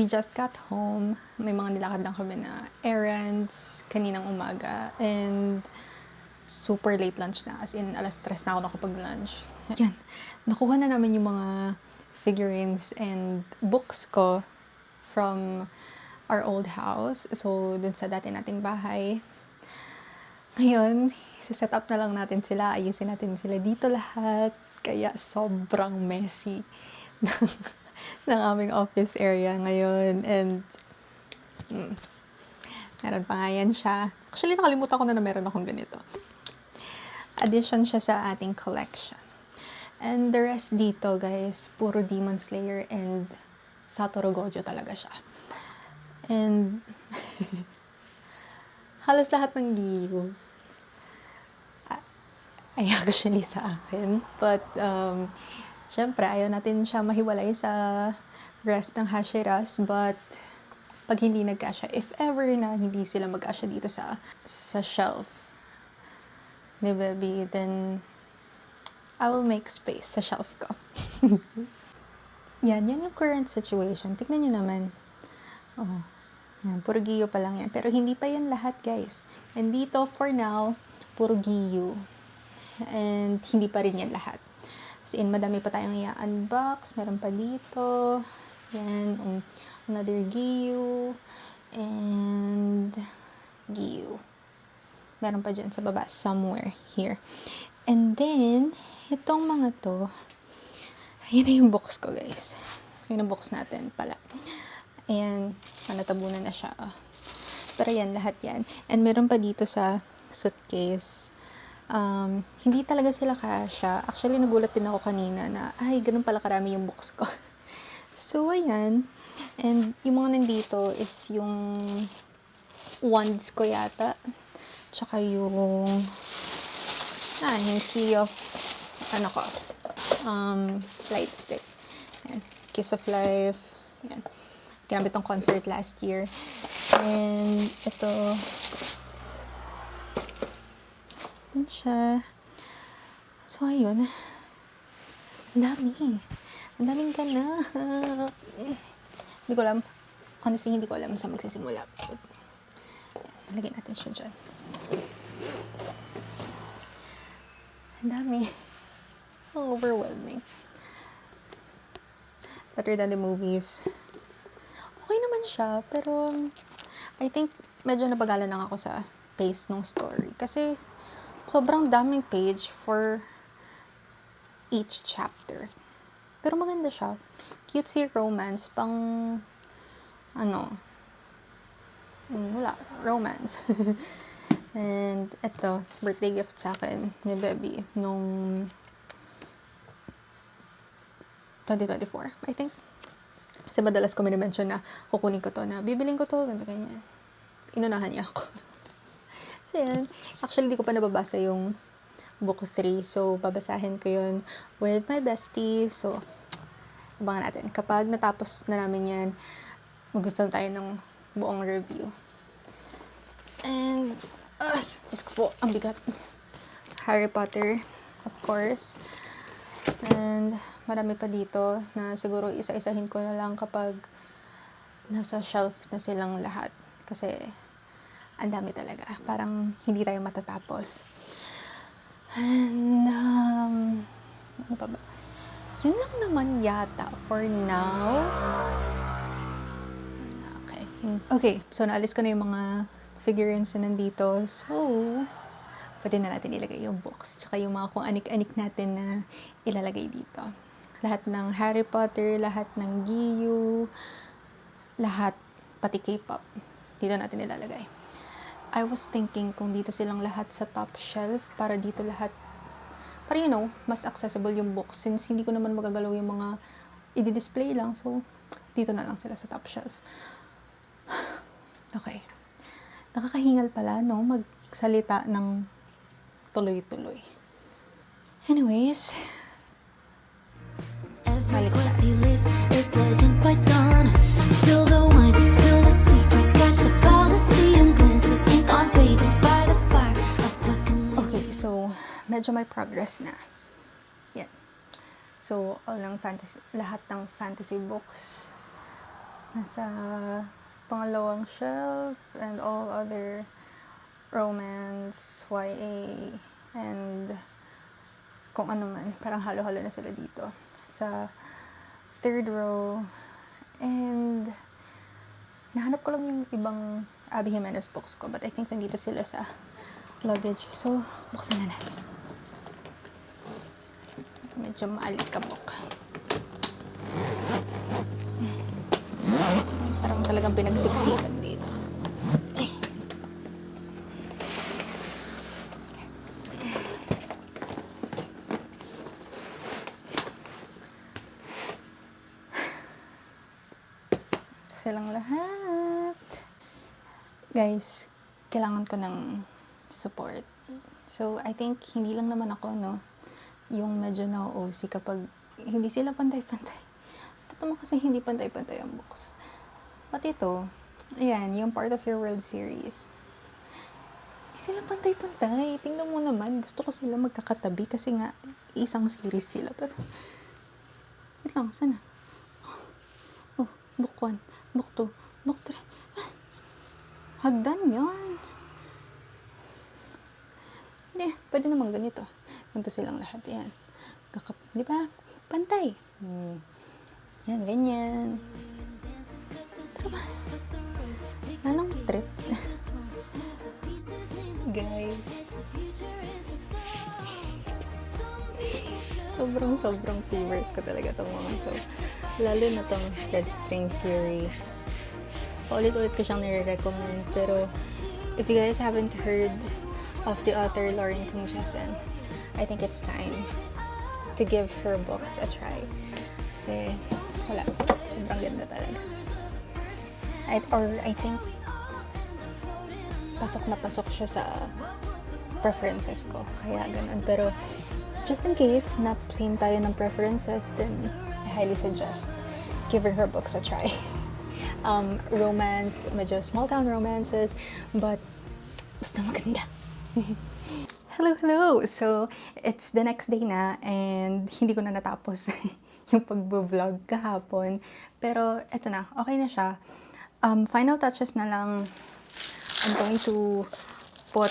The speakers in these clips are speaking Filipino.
we just got home. May mga nilakad lang kami na errands kaninang umaga. And super late lunch na. As in, alas 3 na ako nakapag-lunch. Yan. Nakuha na namin yung mga figurines and books ko from our old house. So, dun sa dati nating bahay. Ngayon, set up na lang natin sila. Ayusin natin sila dito lahat. Kaya sobrang messy ng aming office area ngayon. And meron pa nga yan siya. Actually, nakalimutan ko na meron akong ganito. Addition siya sa ating collection. And the rest dito, guys, puro Demon Slayer and Satoru Gojo talaga siya. And halos lahat ng Giyu ay actually sa akin. But, syempre, ayaw natin siya mahiwalay sa rest ng Hashiras. But, pag hindi nagkasya, if ever na hindi sila magkasya dito sa shelf ni Baby, then I will make space sa shelf ko. Yan yung current situation. Tignan nyo naman. Oh, yan, puro Giyu pa lang yan. Pero hindi pa yan lahat, guys. And dito, for now, puro Giyu. And hindi pa rin yan lahat. As in, madami pa tayong i-unbox. Meron pa dito. Yan, another Giyu. And Giyu. Meron pa dyan sa baba, somewhere here. And then, itong mga to, yun na yung box ko, guys. Yun ang box natin pala. Ayan, natabunan na siya. Pero yan, lahat yan. And meron pa dito sa suitcase. Hindi talaga sila kasya. Actually, nagulat din ako kanina na, ay, ganun pala karami yung box ko. So, ayan. And yung mga nandito is yung wands ko yata. Tsaka yung key of, light stick. Ayan. Kiss of Life. Ayan. Ginamit tong concert last year. And ito, yan siya. So, ayun. Ang dami. Ang daming ka na. Hindi ko alam. Honestly, hindi ko alam saan magsisimula. Ayan, lagyan natin siya dyan. Ang dami. Overwhelming. Better than the movies. Okay naman siya, pero I think medyo napagalan lang ako sa pace ng story. Kasi sobrang daming page for each chapter. Pero maganda siya. Cutesy romance, romance. And ito, birthday gift sa akin ni Baby nung 2024, I think. Kasi madalas ko minimension na kukunin ko to, na bibiling ko to, ganyan. Inunahan niya ako. So, yan. Actually, di ko pa nababasa yung book 3. So, babasahin ko yun with my bestie. So, abangan natin. Kapag natapos na namin yan, mag-film tayo ng buong review. And, Diyos ko po, ang bigat. Harry Potter, of course. And, marami pa dito na siguro isa-isahin ko na lang kapag nasa shelf na silang lahat. Kasi, ang dami talaga. Parang hindi tayo matatapos. And, ano pa ba? Yun lang naman yata for now. Okay, so naalis ko na yung mga figurines na nandito. So, pwede na natin ilagay yung books. Tsaka yung mga kung anik-anik natin na ilalagay dito. Lahat ng Harry Potter, lahat ng Giyu, lahat, pati K-pop. Dito natin ilalagay. I was thinking kung dito silang lahat sa top shelf, para dito lahat, para mas accessible yung books. Since hindi ko naman magagalaw yung mga i-display lang. So, dito na lang sila sa top shelf. Okay. Nakakahingal pala, magsalita ng tuloy-tuloy. Anyways, Every quest he lives is legend by dawn. Spill the wine, spill the secrets, catch the Colosseum glances, ink on pages by the fire of Buckingham. okay, so medyo may progress na. Yan. So, lahat ng fantasy books nasa pangalawang shelf, and all other romance, YA, and kung ano man. Parang halo-halo na sila dito. Sa third row. And nahanap ko lang yung ibang Abby Jimenez books ko, but I think nandito sila sa luggage. So, buksan na natin. Medyo maalikabok. Parang talagang pinagsiksikan dito. Silang lahat. Guys, kailangan ko ng support. So, I think hindi lang naman ako, no, yung medyo na-OC kapag hindi sila pantay-pantay. Ba't naman kasi hindi pantay-pantay ang books? At ito, ayan, yung Part of Your World series. Hindi sila pantay-pantay. Tingnan mo naman, gusto ko sila magkakatabi kasi nga, isang series sila. Pero, wait lang, sana? Oh, book 1, book 2, book 3. Hagdan yun. Hindi, pwede naman ganito. Ganito silang lahat. Yan. Di ba? Pantay. Yan, ganyan. Pero ba? Anong trip? Guys. Sobrang favorite ko talaga itong mga to. Lalo na tong Red String Fury. Paulit-ulit ko siyang nire-recommend. Pero, if you guys haven't heard of the author Lauren Kung-Jessen, I think it's time to give her books a try. Kasi, wala. Sobrang ganda talaga. I think, pasok na pasok siya sa preferences ko. Kaya ganun. Pero, just in case na same tayo ng preferences, then I highly suggest giving her books a try. Romance, medyo small town romances, but basta maganda. Hello! So, it's the next day na, and hindi ko na natapos yung pag-vlog kahapon. Pero, eto na, okay na siya. Final touches na lang, I'm going to put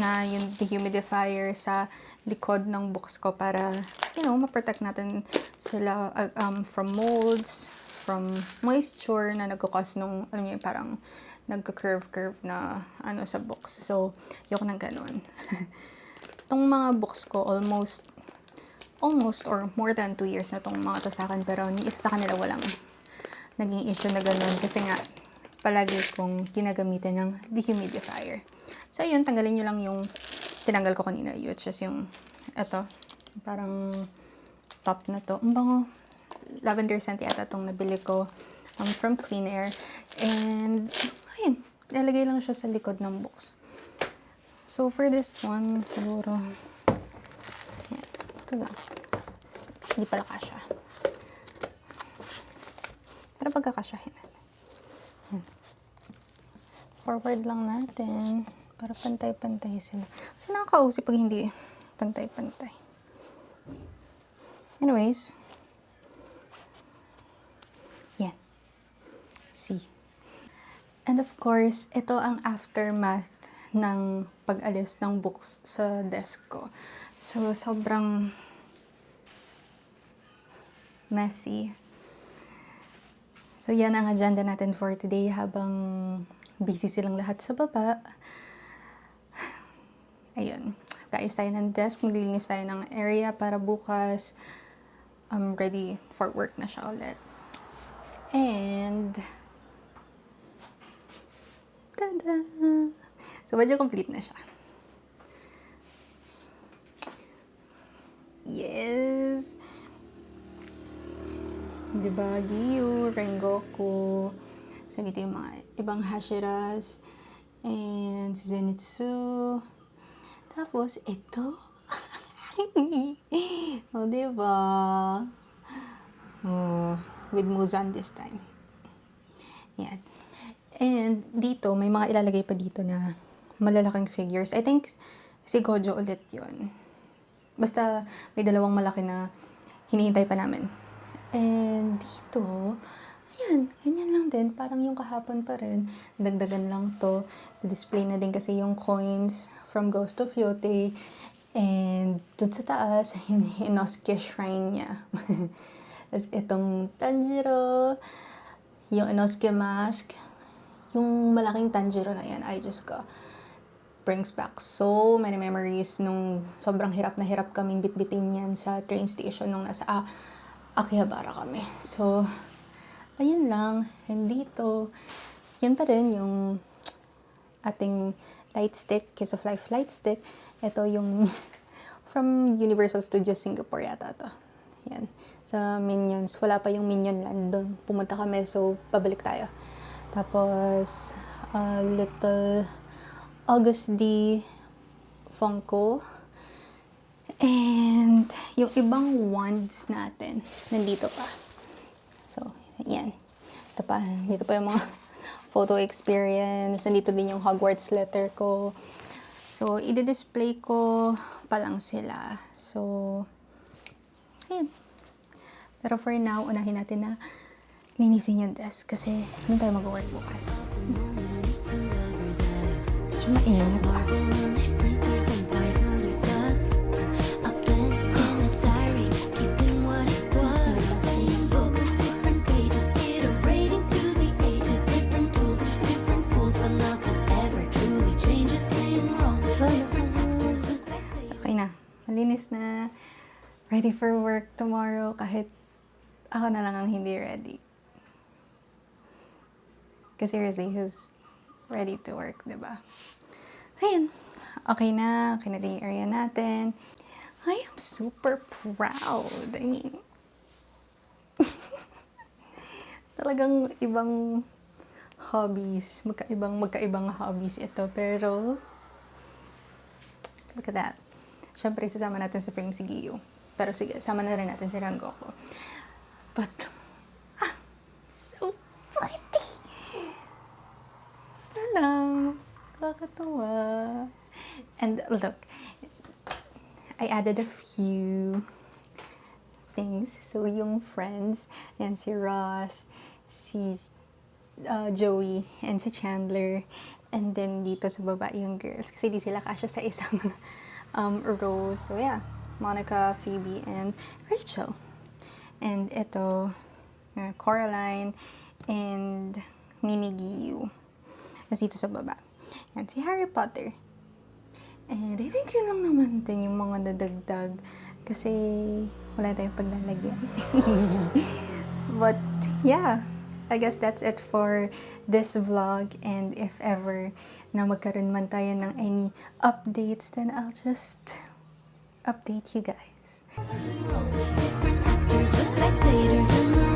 na yung dehumidifier sa likod ng books ko para, ma-protect natin sila from molds, from moisture na nagkakos nung, alam niyo, parang nagka-curve na sa books. So, yung ng ganun. Itong mga books ko, almost or more than 2 years na itong mga to sa akin, pero ni isa sa kanila walang naging issue na ganun kasi nga, palagi kong ginagamitan ng dehumidifier. So, yun, tanggalin nyo lang yung tinanggal ko kanina, which is yung, eto, parang top na to. Ang bango. Lavender scent yata itong nabili ko from Clean Air. And, ayun, ilalagay lang siya sa likod ng books. So, for this one, siguro, yan, ito lang. Hindi pala kasya. Pero pagkakasyahin natin. Yan. Forward lang natin para pantay-pantay sila. Kasi nakaka-OC pag hindi pantay-pantay. Anyways, yan. See. And of course, ito ang aftermath ng pag-alis ng books sa desk ko. So, sobrang messy. So, yan ang agenda natin for today habang busy silang lahat sa baba. Ayun. Kaayos tayo ng desk. Maglilinis tayo ng area para bukas ready for work na siya ulit. And tada! So, medyo complete na siya. Yes! Diba? Giyu, Rengoku. So, dito yung mga ibang Hashiras. And Zenitsu. Tapos, ito. O, diba? Oh, with Muzan this time. Yan. And dito, may mga ilalagay pa dito na malalaking figures. I think si Gojo ulit yun. Basta may dalawang malaki na hinihintay pa namin. And dito, Ayan, ganyan lang din. Parang yung kahapon pa rin. Dagdagan lang to. Display na din kasi yung coins from Ghost of Yote. And dun sa taas, yun yung Inosuke Shrine niya. Tapos itong Tanjiro, yung Inosuke mask, yung malaking Tanjiro na yan, I just got brings back so many memories nung sobrang hirap na hirap kaming bitbitin yan sa train station nung nasa Akihabara kami. So, ayun lang. And dito, yan pa rin yung ating light stick, Kiss of Life light stick. Ito yung from Universal Studios Singapore yata to. Yan. Sa Minions. Wala pa yung Minion Land doon. Pumunta kami, so pabalik tayo. Tapos, little August D. Funko. And yung ibang wands natin, nandito pa. So, yan. Dito pa yung mga photo experience. Nandito din yung Hogwarts letter ko. So, i-display ko pa lang sila. So, ayan. Pero for now, unahin natin na linisin yung desk kasi hindi tayo mag-work bukas. Medyo mainit pa. Okay na. Malinis na. Ready for work tomorrow kahit ako na lang ang hindi ready. Kasi seriously, who's ready to work, diba? So, yun. Okay na din yung area natin. I am super proud. I mean, talagang ibang hobbies. Magkaibang hobbies ito. Pero, look at that. Siyempre, sasama natin sa frame si Giyu. Pero sige, sama na rin natin si Rangoku. But, so pretty! Lang. Kakatawa. And look, I added a few things. So, yung friends, yan si Ross, si Joey, and si Chandler. And then, dito sa baba yung girls. Kasi di sila kasya sa isang row. So, yeah. Monica, Phoebe, and Rachel. And ito, Coraline, and Mini Giyu. Tapos dito sa baba. Yan, si Harry Potter. And I think yun lang naman din yung mga dadagdag. Kasi wala tayong paglalagyan. But yeah, I guess that's it for this vlog. And if ever na magkaroon man tayo ng any updates, then I'll just update you guys. Different actors with spectators in the